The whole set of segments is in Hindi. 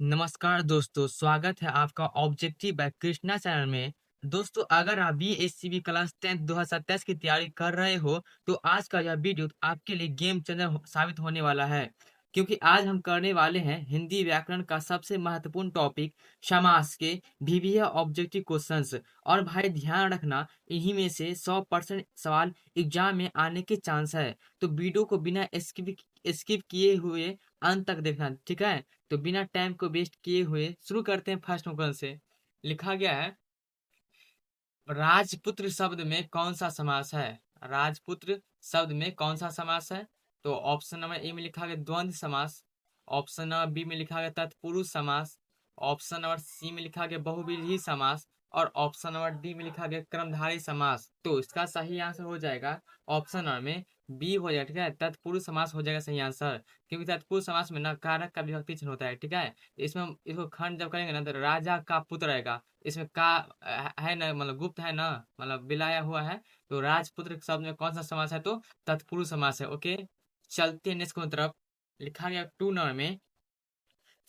नमस्कार दोस्तों, स्वागत है आपका ऑब्जेक्टिव बाय कृष्णा चैनल में। दोस्तों, अगर आप बीएससीबी क्लास 10 2027 की तैयारी कर रहे हो, तो आज का यह वीडियो आपके लिए गेम चेंजर साबित होने वाला है। क्योंकि आज हम करने वाले हैं हिंदी व्याकरण का सबसे महत्वपूर्ण टॉपिक समास के वीवीए ऑब्जेक्टिव क्वेश्चंस। और भाई ध्यान रखना, इन्हीं में से 100% सवाल एग्जाम में आने के चांस है। तो वीडियो को बिना स्किप किए हुए अंत तक देखना, ठीक है। तो बिना टाइम को वेस्ट किए हुए शुरू करते हैं फर्स्ट क्वेश्चन से। लिखा गया है, राजपुत्र शब्द में कौन सा समास है? राजपुत्र शब्द में कौन सा समास है? तो ऑप्शन नंबर ए में लिखा गया द्वंद्व समास। ऑप्शन नंबर बी में लिखा गया तत्पुरुष समास। ऑप्शन नंबर सी में लिखा गया बहुव्रीहि समास। और ऑप्शन नंबर डी में लिखा गया क्रमधारय समास। तो इसका सही आंसर हो जाएगा ऑप्शन नंबर में बी हो जाएगा, ठीक है। तत्पुरुष समास हो जाएगा सही आंसर। क्योंकि तत्पुरुष समास में ना कारक का विभक्ति चिन्ह होता है, ठीक है। इसमें हम इसको खंड जब करेंगे ना, तो राजा का पुत्र रहेगा। इसमें का है ना, मतलब गुप्त है ना, मतलब बिलाया हुआ है। तो राजपुत्र के शब्द में कौन सा समास है? तो तत्पुरुष समास है। ओके, चलते हैं नेक्स्ट की तरफ। लिखा गया 2 नंबर में।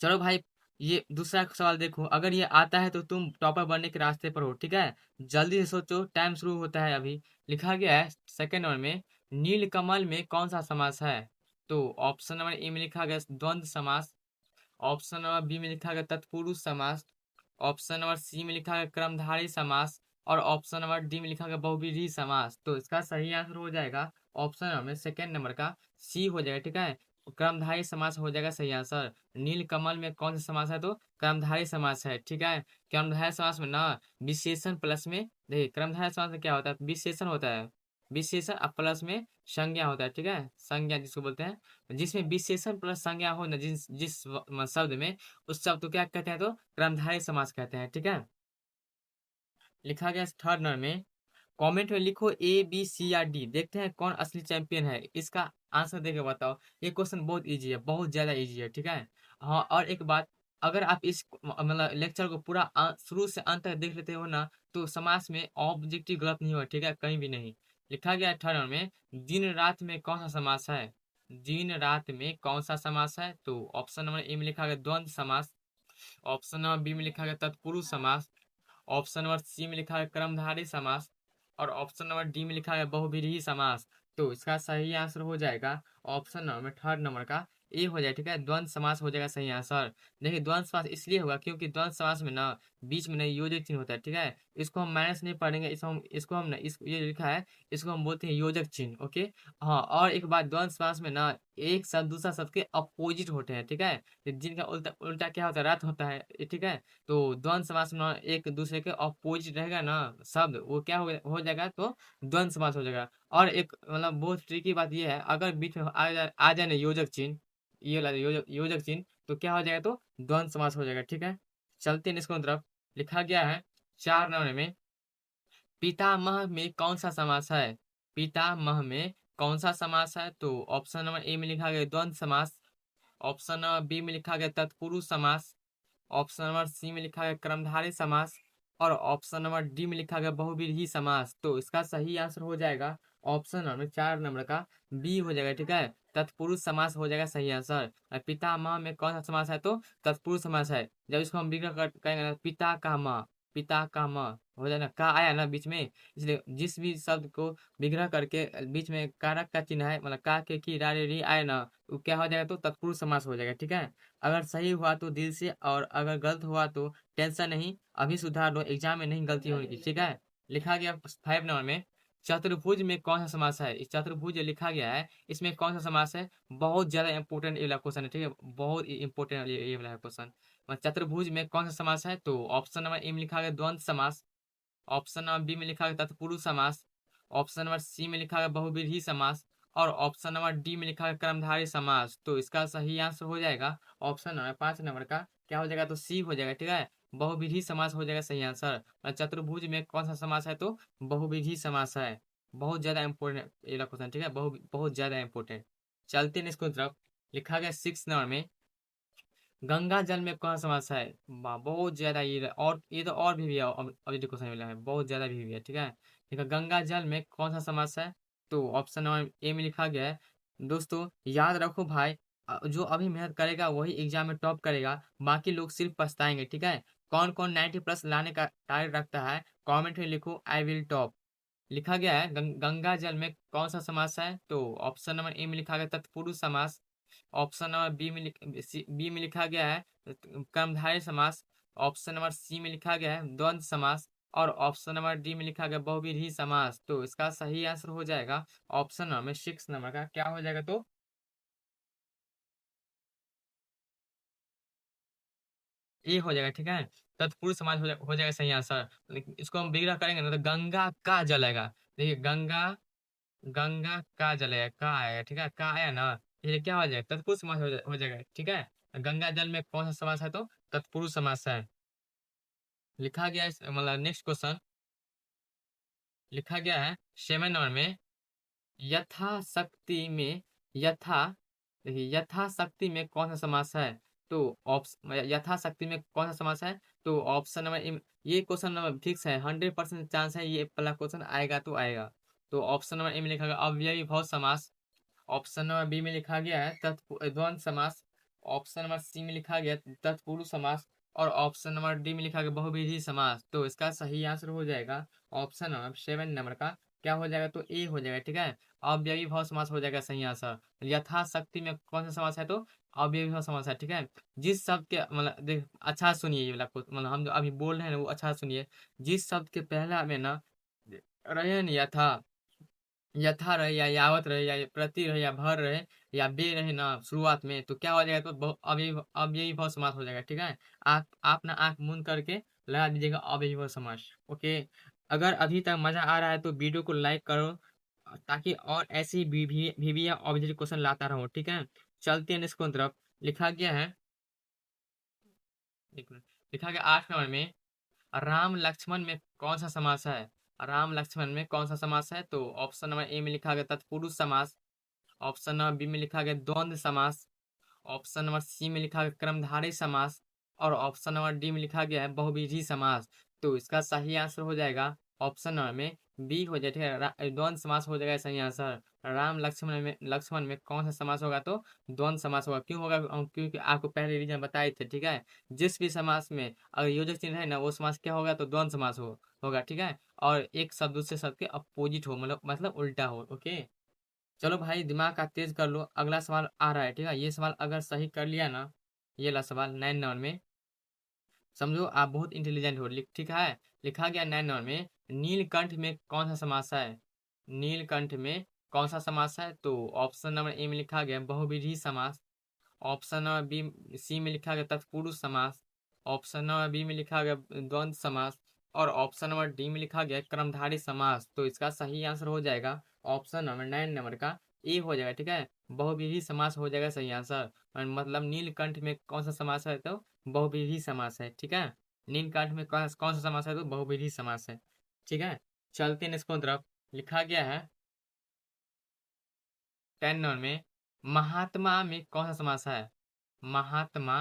चलो भाई, ये दूसरा सवाल देखो, अगर ये आता है तो तुम टॉपर बनने के रास्ते पर हो, ठीक है। जल्दी से सोचो, टाइम शुरू होता है अभी। लिखा गया है सेकंड नंबर में, नीलकमल में कौन सा समास है? तो ऑप्शन नंबर ए में लिखा गया द्वंद्व समास। ऑप्शन नंबर बी में लिखा गया तत्पुरुष समास। ऑप्शन नंबर सी में लिखा गया क्रमधारय समास। और ऑप्शन नंबर डी में लिखा गया बहुव्रीहि समास। तो इसका सही आंसर हो जाएगा ऑप्शन नंबर में सेकेंड नंबर का सी हो जाएगा, ठीक है। क्रमधारय समास हो जाएगा सही आंसर। नीलकमल में कौन सा समास है? तो क्रमधारय समास है, ठीक है। क्रमधारय समास में ना विशेषण प्लस में, देखिए क्रमधारय समास में क्या होता है, विशेषण होता है। विशेषण और प्लस में संज्ञा होता है, ठीक है। संज्ञा जिसको बोलते हैं, जिसमें विशेषण प्लस संज्ञा हो ना, जिस जिस शब्द में, उस शब्द को क्या कहते हैं? तो क्रमधारय समास कहते हैं, ठीक है। लिखा गया थर्ड नंबर में, कमेंट में लिखो ए बी सी या डी, देखते हैं कौन असली चैंपियन है। इसका आंसर देके बताओ। ये क्वेश्चन बहुत इजी है, बहुत ज्यादा इजी है, ठीक है। हाँ, और एक बात, अगर आप इस मतलब लेक्चर को पूरा शुरू से अंत तक देख लेते हो ना, तो समास में ऑब्जेक्टिव गलत नहीं होगा, ठीक है, कहीं भी नहीं। लिखा गया है थर्ड नंबर में, दिन रात में कौन सा समास है? दिन रात में कौन सा समास है? तो ऑप्शन नंबर ए में लिखा गया द्वंद्व समास। ऑप्शन नंबर बी में लिखा गया तत्पुरुष समास। ऑप्शन नंबर सी में लिखा है कर्मधारय समास। और ऑप्शन नंबर डी में लिखा है बहुव्रीहि समास। तो इसका सही आंसर हो जाएगा ऑप्शन नंबर में थर्ड नंबर का ए हो जाए, ठीक है। द्वंद्व समास हो जाएगा सही आंसर। देखिए द्वंद्व समास इसलिए होगा क्योंकि द्वंद्व समास में ना बीच में ना योजक चिन्ह होता है, ठीक है। इसको हम माइनस नहीं पढ़ेंगे, इसको हम ना इस ये लिखा है, इसको हम बोलते हैं योजक चिन्ह। ओके, हाँ, और एक बात, द्वंद्व समास में ना एक शब्द दूसरा शब्द के अपोजिट होते हैं, ठीक है। जिनका उल्टा उल्टा क्या होता है? रथ होता है, ठीक है। तो द्वंद्व समास में एक दूसरे के अपोजिट रहेगा ना शब्द, वो क्या हो जाएगा? तो द्वंद्व समास हो जाएगा। और एक मतलब बहुत ट्रिकी बात ये है, अगर बीच में आ जाए ना योजक चिन्ह, ये वाला योजक योजक चिन्ह, तो क्या हो जाएगा? तो द्वंद्व समास हो जाएगा, ठीक है। चलते हैं इसको तरफ। लिखा गया है 4 नंबर में, पितामह में कौन सा समास है? पितामह में कौन सा समास है? तो ऑप्शन नंबर ए में लिखा गया द्वंद्व समास। ऑप्शन नंबर बी में लिखा गया तत्पुरुष समास। ऑप्शन नंबर सी में लिखा गया कर्मधारय समास। और ऑप्शन नंबर डी में लिखा गया बहुव्रीहि समास। तो इसका सही आंसर हो जाएगा ऑप्शन नंबर 4 नंबर का बी हो जाएगा, ठीक है। तत्पुरुष समास हो जाएगा सही आंसर। और पितामह में कौन सा समास है? तो तत्पुरुष समास है। जब इसको हम विग्रह करेंगे ना, पिता का माँ, पिता का माँ हो जाए ना, का आया ना बीच में, इसलिए जिस भी शब्द को विग्रह करके बीच में कारक का चिन्ह है, मतलब का के की रा रे री आए ना, वो क्या हो जाएगा? तो तत्पुरुष समास हो जाएगा, ठीक है। अगर सही हुआ तो दिल से, और अगर गलत हुआ तो टेंशन नहीं, अभी सुधार लो, एग्जाम में नहीं गलती होगी, ठीक है। लिखा गया 5 नंबर में, चतुर्भुज में कौन सा समास है? इस चतुर्भुज जो लिखा गया है, इसमें कौन सा समास है? बहुत ज्यादा इंपॉर्टेंट ये वाला क्वेश्चन है, ठीक है। बहुत इंपॉर्टेंट ये वाला क्वेश्चन। चतुर्भुज में कौन सा समास है? तो ऑप्शन नंबर ए में लिखा गया द्वंद्व समास। ऑप्शन नंबर बी में लिखा गया तत्पुरुष समास। ऑप्शन नंबर सी में लिखा गया बहुव्रीहि समास। और ऑप्शन नंबर डी में लिखा है कर्मधारय समास। तो इसका सही आंसर हो जाएगा ऑप्शन नंबर 5 नंबर का क्या हो जाएगा? तो सी हो जाएगा, ठीक है। बहुविधि समास हो जाएगा सही आंसर। और चतुर्भुज में कौन सा समास है? तो बहुविधि समास है। बहुत ज्यादा इंपॉर्टेंट ये क्वेश्चन, ठीक है, बहुत ज्यादा इंपॉर्टेंट। चलते हैं इसको तरफ। लिखा गया 6 नंबर में, गंगा जल में कौन सा समास है? बहुत ज्यादा ये, और ये तो और भी है, अभी क्वेश्चन मिला है, बहुत ज्यादा भी है, ठीक है। देखो गंगा जल में कौन सा समास है? तो ऑप्शन नंबर ए में लिखा गया है। दोस्तों याद रखो भाई, जो अभी मेहनत करेगा वही एग्जाम में टॉप करेगा, बाकी लोग सिर्फ पछताएंगे, ठीक है। कौन कौन 90+ लाने का टारगेट रखता है, कमेंट में लिखो आई विल टॉप। लिखा गया है गंगा जल में कौन सा समास है, तो ऑप्शन नंबर ए में लिखा गया तत्पुरुष समास। ऑप्शन नंबर बी में लिखा गया है कर्मधारय समास। ऑप्शन नंबर सी में लिखा गया है द्वंद्व समास। और ऑप्शन नंबर डी में लिखा गया बहुव्रीहि समास। तो इसका सही आंसर हो जाएगा ऑप्शन नंबर 6 नंबर का, क्या हो जाएगा, तो ए हो जाएगा, ठीक है। तत्पुरुष समास हो जाएगा सही आंसर। लेकिन इसको हम विग्रह करेंगे ना तो गंगा का जल आएगा। देखिए गंगा, गंगा का जल आएगा, का आएगा, ठीक है, का आया ना, ये क्या हो जाएगा, तत्पुरुष समास हो जाएगा, ठीक है। गंगा जल में कौन सा समास है, तो तत्पुरुष समास है। लिखा गया है मतलब नेक्स्ट क्वेश्चन, लिखा गया है 7 नंबर में यथाशक्ति में, यथा, देखिए यथाशक्ति में कौन सा समास है, तो ऑप्शन यथाशक्ति में कौन सा समास है, तो ऑप्शन नंबर ये क्वेश्चन नंबर फिक्स है, 100% चांस है ये वाला क्वेश्चन आएगा तो आएगा। तो ऑप्शन नंबर ए में लिखा गया अव्ययी भाव समास। ऑप्शन नंबर बी में लिखा गया है द्वंद्व समास। ऑप्शन नंबर सी में लिखा गया तत्पुरुष समास। और ऑप्शन नंबर डी में लिखा गया बहुव्रीहि समास। तो इसका सही आंसर हो जाएगा ऑप्शन नंबर 7 नंबर का, क्या हो जाएगा, तो ए हो जाएगा, ठीक है। अव्ययी भाव समास हो जाएगा सही आंसर। यथाशक्ति में कौन सा समास है, तो अव्ययी भाव समास है, ठीक है। जिस शब्द के मतलब देख अच्छा सुनिए, ये वाला मतलब हम जो अभी बोल रहे हैं ना वो अच्छा सुनिए। जिस शब्द के पहला में ना रहे न यथा, यथा रहे या यावत रहे या प्रति रहे या भर रहे या बे रहे ना शुरुआत में, तो क्या हो जाएगा, तो अव्ययी भाव समास हो जाएगा, ठीक है। आप ना आंख मूंद करके लगा दीजिएगा अव्ययी भाव समास, ओके। अगर अभी तक मजा आ रहा है तो वीडियो को लाइक करो, ताकि और ऐसी भी या ऑब्जेक्टिव क्वेश्चन लाता रहूं, ठीक है। चलते हैं नेक्स्ट की तरफ। लिखा गया है, एक मिनट, लिखा गया 8 नंबर में राम लक्ष्मण में कौन सा समास है। राम लक्ष्मण में कौन सा समास है, तो ऑप्शन नंबर ए में लिखा गया तत्पुरुष समास। ऑप्शन नंबर बी में लिखा गया द्वंद्व समास। ऑप्शन नंबर सी में लिखा गया कर्मधारय समास। और ऑप्शन नंबर डी में लिखा गया है बहुव्रीहि समास। तो इसका सही आंसर हो जाएगा ऑप्शन नंबर में बी हो जाएगा, ठीक है। द्वंद्व समास हो जाएगा सही आंसर। राम लक्ष्मण में कौन सा समास होगा, तो द्वंद्व समास होगा। क्यों होगा, क्योंकि आपको पहले रीजन बताए थे, ठीक है। जिस भी समास में अगर योजक चिन्ह है ना वो समास क्या होगा, तो द्वंद्व समास होगा, ठीक है। और एक शब्द दूसरे शब्द के अपोजिट हो, मतलब उल्टा हो, ओके। चलो भाई दिमाग का तेज कर लो, अगला सवाल आ रहा है, ठीक है। ये सवाल अगर सही कर लिया ना, ये ला सवाल 9 नंबर में, समझो आप बहुत इंटेलिजेंट हो, ठीक है। लिखा गया 9 नंबर में नीलकंठ में कौन सा समास है। नीलकंठ में कौन सा समास है, तो ऑप्शन नंबर ए में लिखा गया बहुव्रीहि समास। ऑप्शन नंबर बी सी में लिखा गया तत्पुरुष समास। ऑप्शन नंबर बी में लिखा गया द्वंद्व समास। और ऑप्शन नंबर डी में लिखा गया कर्मधारय समास। तो इसका सही आंसर हो जाएगा ऑप्शन नंबर 9 नंबर का, ए हो जाएगा, ठीक है। बहुव्रीहि समास हो जाएगा सही आंसर। और मतलब नीलकंठ में कौन सा समास है, तो बहुव्रीहि समास है, ठीक है। नीलकंठ में कौन सा समास है, तो बहुव्रीहि समास है, ठीक है। चलते हैं नेक्स्ट की तरफ। लिखा गया है 10 नंबर में महात्मा में कौन सा समास है। महात्मा,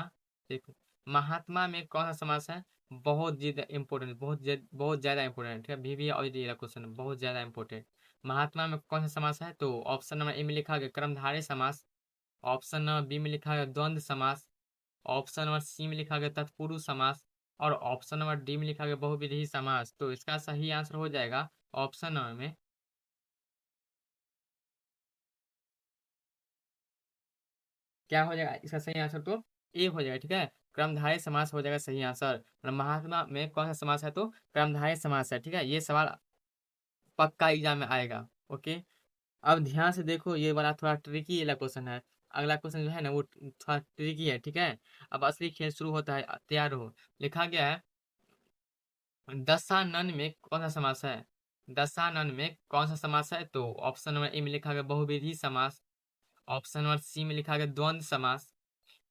देखो महात्मा में कौन सा समास है, बहुत ज्यादा इंपॉर्टेंट, बहुत ज्यादा इंपॉर्टेंट, ठीक है। भी और ये क्वेश्चन बहुत ज्यादा इंपॉर्टेंट। महात्मा में कौन सा समास है, तो ऑप्शन नंबर ए में लिखा गया कर्मधारय समास। ऑप्शन नंबर बी में लिखा गया द्वंद्व समास। ऑप्शन नंबर सी में लिखा गया तत्पुरुष समास। और ऑप्शन नंबर डी में लिखा गया बहुव्रीहि समास। तो इसका सही आंसर हो जाएगा ऑप्शन नंबर में, क्या हो जाएगा इसका सही आंसर, तो ए हो जाएगा, ठीक है। कर्मधारय समास हो जाएगा सही आंसर। मतलब महात्मा में कौन सा समास है, तो कर्मधारय समास है, ठीक है। ये सवाल पक्का एग्जाम में आएगा, ओके। अब ध्यान से देखो, ये वाला थोड़ा ट्रिकी वाला क्वेश्चन है। अगला क्वेश्चन जो है ना वो थोड़ा ट्रिकी है, ठीक है। अब असली खेल शुरू होता है, तैयार हो। लिखा गया है दशानन में कौन सा समास है। दशानन में कौन सा समास है, तो ऑप्शन नंबर ए में लिखा गया बहुव्रीहि समास। ऑप्शन नंबर सी में लिखा गया द्वंद्व समास।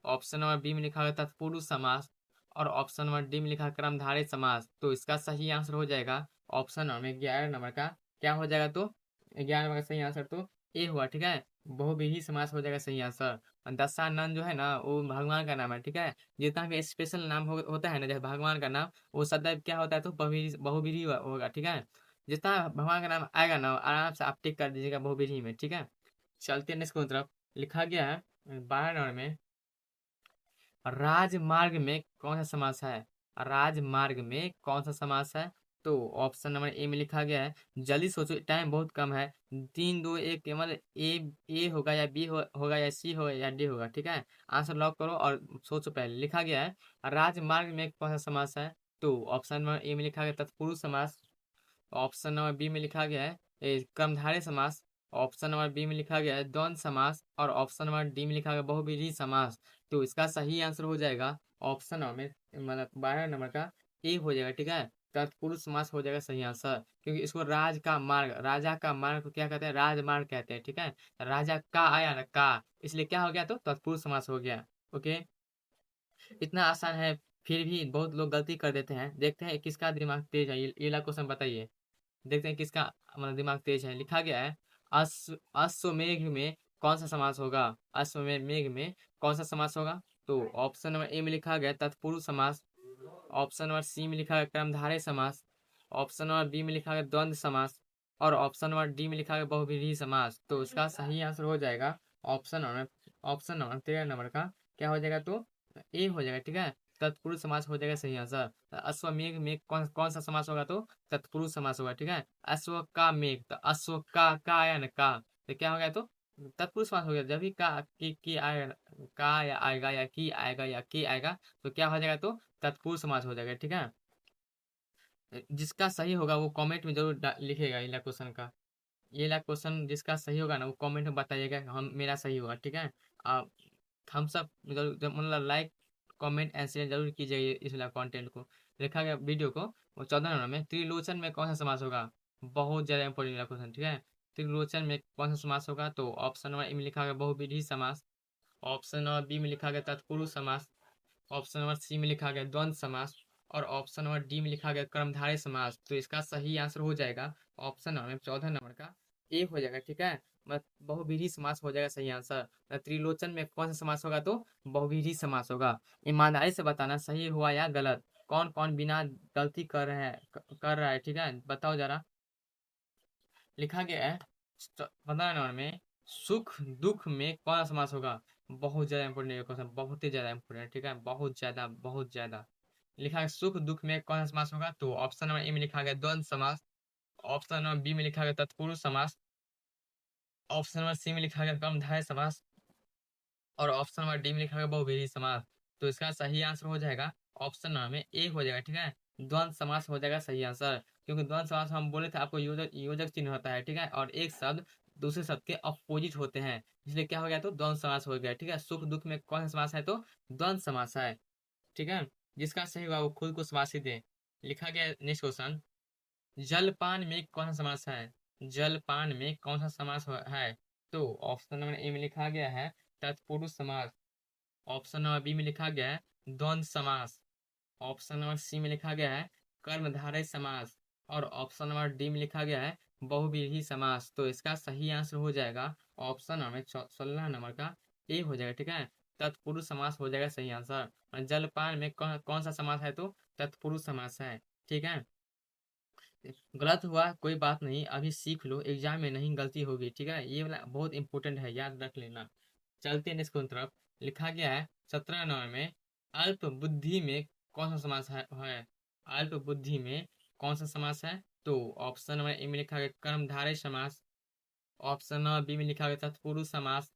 ऑप्शन नंबर बी में लिखा गया तत्पुरुष समास। और ऑप्शन नंबर डी में लिखा है कर्मधारय समास। तो इसका सही आंसर हो जाएगा ऑप्शन नंबर 11 नंबर का, क्या हो जाएगा, तो 11 नंबर का सही आंसर तो ए हुआ, ठीक है। बहुव्रीहि समास हो जाएगा सही आंसर। और दशानन जो है ना वो भगवान का नाम है, ठीक है। जितना भी स्पेशल नाम होता है ना जैसे भगवान का नाम, वो सदैव क्या होता है, तो बहुव्रीहि होगा, ठीक है। जितना भगवान का नाम आएगा ना आराम से आप टिक कर दीजिएगा बहुव्रीहि में, ठीक है। चलते हैं नेक्स्ट की तरफ। लिखा गया है 12 नंबर में राजमार्ग में कौन सा समास है? राजमार्ग में कौन सा समास है? तो ऑप्शन नंबर ए में लिखा गया है, जल्दी सोचो, टाइम बहुत कम है। 3 2 1 मतलब ए होगा या बी होगा या सी होगा या डी होगा, ठीक है। आंसर लॉक करो और सोचो। पहले लिखा गया है राजमार्ग में कौन सा समास है? तो ऑप्शन नंबर ए में लिखा गया तत्पुरुष समास। ऑप्शन नंबर बी में लिखा गया है कर्मधारय समास। ऑप्शन नंबर बी में लिखा गया है द्वंद्व समास और ऑप्शन नंबर डी में लिखा गया बहुव्रीहि समास। तो इसका सही आंसर हो जाएगा ऑप्शन नंबर में, मतलब 12 नंबर का ए हो जाएगा, ठीक है। तत्पुरुष समास हो जाएगा सही आंसर, क्योंकि इसको राज का मार्ग, राजा का मार्ग को क्या कहते हैं? राजमार्ग कहते हैं, ठीक है। राजा का आया ना का, इसलिए क्या हो गया? तो तत्पुरुष समास हो गया। ओके, इतना आसान है, फिर भी बहुत लोग गलती कर देते हैं। देखते हैं किसका दिमाग तेज है, ये वाला क्वेश्चन बताइए। देखते हैं किसका मतलब दिमाग तेज है। लिखा गया है अश्वमेघ में कौन सा समास होगा? अश्वमेघ में कौन सा समास होगा? तो ऑप्शन नंबर ए में लिखा गया तत्पुरुष समास। ऑप्शन नंबर सी में लिखा गया कर्मधारय समास। ऑप्शन नंबर बी में लिखा गया द्वंद्व समास और ऑप्शन नंबर डी में लिखा गया बहुव्रीहि समास। तो इसका सही आंसर हो जाएगा ऑप्शन नंबर 13 नंबर का क्या हो जाएगा? तो ए हो जाएगा, ठीक है। तत्पुरुष समास हो जाएगा सही आंसर। अश्वमेघ में कौन कौन सा समास होगा? तो तत्पुरुष समास होगा, ठीक है। अश्व का मेघ, तो अश्व का आया ना का, तो क्या हो गया? तो तत्पुरुष समास हो गया। जब भी का की आएगा, का या आएगा या की आएगा या की आएगा, तो क्या हो जाएगा? तो तत्पुरुष समास हो जाएगा, ठीक है। जिसका सही होगा वो कमेंट में जरूर लिखेगा ये क्वेश्चन का। ये वाला क्वेश्चन जिसका सही होगा ना वो कमेंट में बताइएगा, हम मेरा सही होगा, ठीक है। आप हम सब मतलब लाइक कमेंट एंड शेयर जरूर कीजिए इस वाला कंटेंट को। देखा गया वीडियो को। वो 14 नंबर में त्रिलोचन में कौन सा समास होगा? बहुत ज्यादा इंपॉर्टेंट वाला क्वेश्चन, ठीक है। त्रिलोचन में कौन सा समास होगा? तो ऑप्शन नंबर ए में लिखा गया बहुविधि समास। ऑप्शन नंबर बी में लिखा गया तत्पुरुष समास। ऑप्शन नंबर सी में लिखा गया द्वंद्व समास और ऑप्शन नंबर डी में लिखा गया कर्मधारय समास। तो इसका सही आंसर हो जाएगा ऑप्शन नंबर 14 नंबर का ए हो जाएगा, ठीक है। मतलब बहुव्रीहि समास हो जाएगा सही आंसर। त्रिलोचन में कौन सा समास होगा? तो बहुव्रीहि समास होगा। ईमानदारी से बताना सही हुआ या गलत। कौन कौन बिना गलती कर रहा है, ठीक है, बताओ जरा। लिखा गया है 15 नंबर में सुख दुख में कौन सा समास होगा? बहुत ज्यादा इंपोर्टेंट क्वेश्चन, बहुत ही ज्यादा इंपोर्टेंट, ठीक है। बहुत ज्यादा लिखा है सुख दुख में कौन सा समास होगा? तो ऑप्शन नंबर ए में लिखा गया द्वंद्व समास। ऑप्शन नंबर बी में लिखा गया तत्पुरुष समास। ऑप्शन नंबर सी में लिखा गया कर्मधारय समास और ऑप्शन नंबर डी में लिखा गया बहुव्रीहि समास। तो इसका सही आंसर हो जाएगा ऑप्शन नंबर में ए हो जाएगा, ठीक है। द्वंद्व समास हो जाएगा सही आंसर, क्योंकि द्वंद्व समास हम बोले थे आपको योजक योजक चिन्ह होता है, ठीक है, और एक शब्द दूसरे शब्द के अपोजिट होते हैं, इसलिए क्या हो गया? तो द्वंद्व समास हो गया, ठीक है। सुख दुख में कौन सा समास है? तो द्वंद्व समास है, ठीक है। जिसका सही होगा वो खुद को समासित दे। लिखा गया नेक्स्ट क्वेश्चन, जलपान में कौन सा समास है? जलपान में कौन सा समास है? तो ऑप्शन नंबर ए में लिखा गया है तत्पुरुष समास। ऑप्शन नंबर बी में लिखा गया है द्वंद्व समास। ऑप्शन नंबर सी में लिखा गया है कर्मधारय समास और ऑप्शन नंबर डी में लिखा गया है बहुव्रीहि समास। तो इसका सही आंसर हो जाएगा ऑप्शन नंबर 16 नंबर का ए हो जाएगा, ठीक है। तत्पुरुष समास हो जाएगा सही आंसर। और जलपान में कौन सा समास है? तो तत्पुरुष समास है, ठीक है। गलत हुआ कोई बात नहीं, अभी सीख लो, एग्जाम में नहीं गलती होगी, ठीक है। ये वाला बहुत इंपॉर्टेंट है, याद रख लेना। चलते हैं नेक्स्ट क्वेश्चन तरफ। लिखा गया है 17 नंबर में अल्प बुद्धि में कौन सा समास है? अल्प बुद्धि में कौन सा समास है? तो ऑप्शन नंबर ए में लिखा गया कर्मधारय समास। ऑप्शन नंबर बी में लिखा गया तत्पुरुष समास।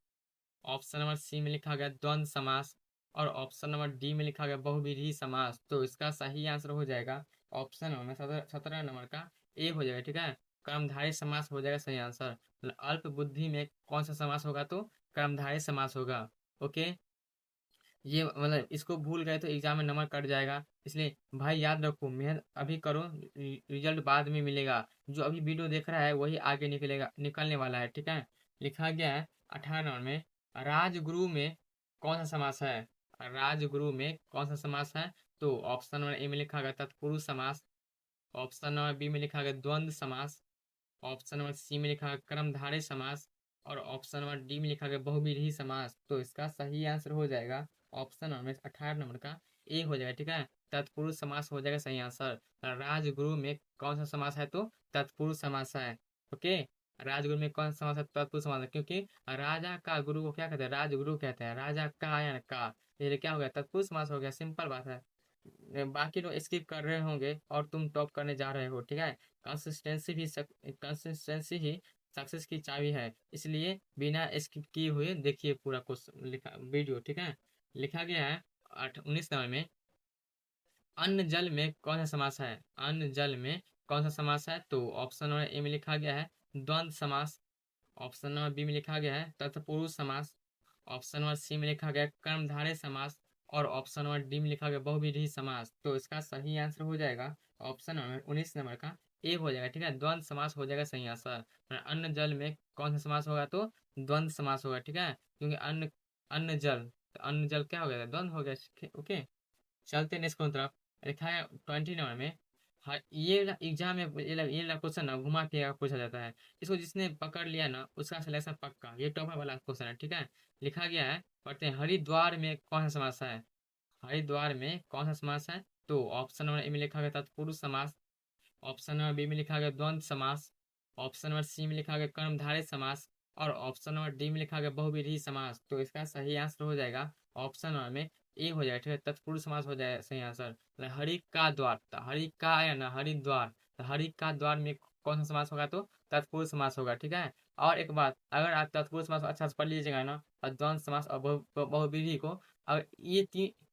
ऑप्शन नंबर सी में लिखा गया द्वंद्व समास और ऑप्शन नंबर डी में लिखा गया बहुव्रीहि समास। तो इसका सही आंसर हो जाएगा ऑप्शन नंबर 17 नंबर का ए हो जाएगा, ठीक है। कर्मधारय समास हो जाएगा सही आंसर। मतलब अल्प बुद्धि में कौन सा समास होगा? तो कर्मधारय समास होगा। ओके, ये मतलब इसको भूल गए तो एग्जाम में नंबर कट जाएगा, इसलिए भाई याद रखो, मेहनत अभी करो, रिजल्ट बाद में मिलेगा। जो अभी वीडियो देख रहा है वही आगे निकलने वाला है, ठीक है। लिखा गया है 18 नंबर में राजगुरु में कौन सा समास है? राजगुरु में कौन सा समास है? तो ऑप्शन नंबर ए में लिखा गया तत्पुरुष समास। ऑप्शन नंबर बी में लिखा गया द्वंद्व समास। ऑप्शन नंबर सी में लिखा है कर्मधारय समास और ऑप्शन नंबर डी में लिखा गया बहुव्रीहि समास। तो इसका सही आंसर हो जाएगा ऑप्शन नंबर 18 नंबर का ए हो जाएगा, ठीक है। तत्पुरुष समास हो जाएगा सही आंसर। राजगुरु में कौन सा समास है? तो तत्पुरुष समास है। ओके, राजगुरु में कौन सा समास है? तत्पुरुष समास है, क्योंकि राजा का गुरु को क्या कहते हैं? राजगुरु कहते हैं। राजा का यानी का, ये क्या हो गया? तत्पुरुष समास हो गया। सिंपल बात है। बाकी लोग स्किप कर रहे होंगे और तुम टॉप करने जा रहे हो, ठीक है। कंसिस्टेंसी ही सक्सेस की चाबी है, इसलिए बिना स्किप किए हुए देखिए पूरा क्वेश्चन लिखा वीडियो, ठीक है। लिखा गया है 19 नंबर में, अन्न जल में कौन सा समास है? अन्न जल में कौन सा समास है? तो ऑप्शन नंबर ए में लिखा गया है द्वंद्व समास, ऑप्शन नंबर बी में लिखा गया है तत्पुरुष समास, ऑप्शन नंबर सी में लिखा गया है कर्मधारय समास, और ऑप्शन नंबर डी में लिखा गया बहुव्रीहि समास। तो इसका सही आंसर हो जाएगा ऑप्शन नंबर 19 नंबर का ए हो जाएगा, ठीक है। द्वंद्व समास हो जाएगा सही आंसर। और अन्न जल में कौन सा समास होगा? तो द्वंद्व समास होगा, ठीक है, क्योंकि अन्न अन्न जल, तो अन्न जल क्या हो गया? द्वंद्व हो गया, ओके। चलते नेक्स्ट की तरफ। लिखा है 20 नंबर में, हाँ ये एग्जाम में ये क्वेश्चन ना घुमा फिरा के पूछा जाता है। इसको जिसने पकड़ लिया ना उसका सिलेक्शन पक्का, ये टॉपर वाला क्वेश्चन है, ठीक है। लिखा गया है, पढ़ते हैं, हरिद्वार में कौन सा समास है? हरिद्वार में कौन सा समास है? तो ऑप्शन नंबर ए में लिखा गया तत्पुरुष समास, ऑप्शन नंबर बी में लिखा गया द्वंद्व समास, ऑप्शन नंबर सी में लिखा गया कर्मधारय समास, और ऑप्शन नंबर डी में लिखा गया बहुव्रीहि समास। तो इसका सही आंसर हो जाएगा ऑप्शन नंबर में ए हो जाएगा, ठीक है, तत्पुरुष समास हो जाएगा सही आंसर। मतलब हरि का द्वार, तो हरि का आया ना हरिद्वार, तो हरि का द्वार में कौन सा समास होगा? तो तत्पुरुष समास होगा, ठीक है। और एक बात, अगर आप तत्पुरुष समास अच्छा से पढ़ लीजिएगा ना, और द्वंद्व समास और बहुव्रीहि को, अगर ये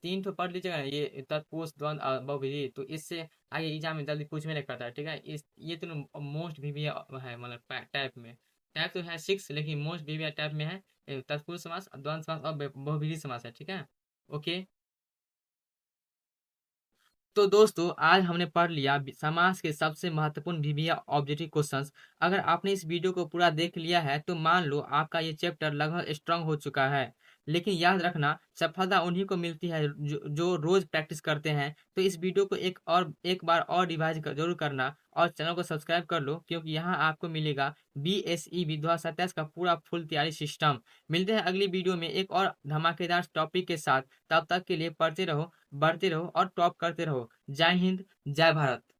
तीन तो पढ़ लीजिएगा ना, ये तत्पुरुष द्वंद्व और बहुव्रीहि, तो इससे आगे एग्जाम में जल्दी पूछ में नहीं करता है, ठीक है। इस ये तो मोस्ट वीवी है, मतलब टाइप में, टाइप तो है 6 लेकिन मोस्ट वीवी टाइप में है। तत्पुरुष समास, द्वंद्व समास और बहुव्रीहि समास है, ठीक है, ओके। तो दोस्तों आज हमने पढ़ लिया समाज के सबसे महत्वपूर्ण विभिन्न ऑब्जेक्टिव क्वेश्चंस। अगर आपने इस वीडियो को पूरा देख लिया है तो मान लो आपका ये चैप्टर लगभग स्ट्रांग हो चुका है। लेकिन याद रखना, सफलता उन्हीं को मिलती है जो रोज प्रैक्टिस करते हैं। तो इस वीडियो को एक बार और रिवाइज जरूर करना, और चैनल को सब्सक्राइब कर लो, क्योंकि यहाँ आपको मिलेगा BSE विधवा 27 का पूरा फुल तैयारी सिस्टम। मिलते हैं अगली वीडियो में एक और धमाकेदार टॉपिक के साथ। तब तक के लिए पढ़ते रहो, बढ़ते रहो और टॉप करते रहो। जय हिंद, जय भारत।